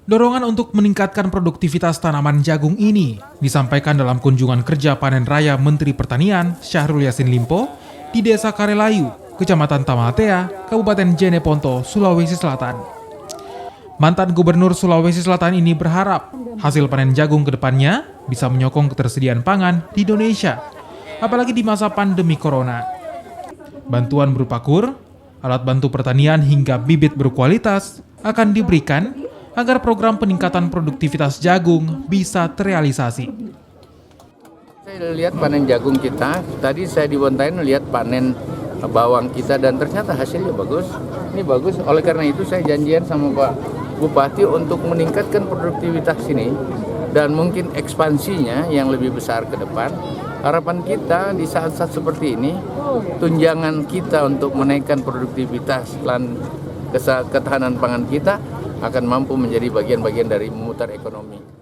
Dorongan untuk meningkatkan produktivitas tanaman jagung ini disampaikan dalam kunjungan kerja panen raya Menteri Pertanian Syahrul Yassin Limpo di Desa Karelayu, Kecamatan Tamatea, Kabupaten Jeneponto, Sulawesi Selatan. Mantan Gubernur Sulawesi Selatan ini berharap hasil panen jagung ke depannya bisa menyokong ketersediaan pangan di Indonesia, apalagi di masa pandemi corona. Bantuan berupa kur, alat bantu pertanian hingga bibit berkualitas akan diberikan agar program peningkatan produktivitas jagung bisa terrealisasi. Saya lihat panen jagung kita, tadi saya di Bontain lihat panen bawang kita dan ternyata hasilnya bagus. Ini bagus, oleh karena itu saya janjian sama Pak Bupati untuk meningkatkan produktivitas ini dan mungkin ekspansinya yang lebih besar ke depan. Harapan kita di saat-saat seperti ini, tunjangan kita untuk menaikkan produktivitas dan ketahanan pangan kita akan mampu menjadi bagian-bagian dari memutar ekonomi.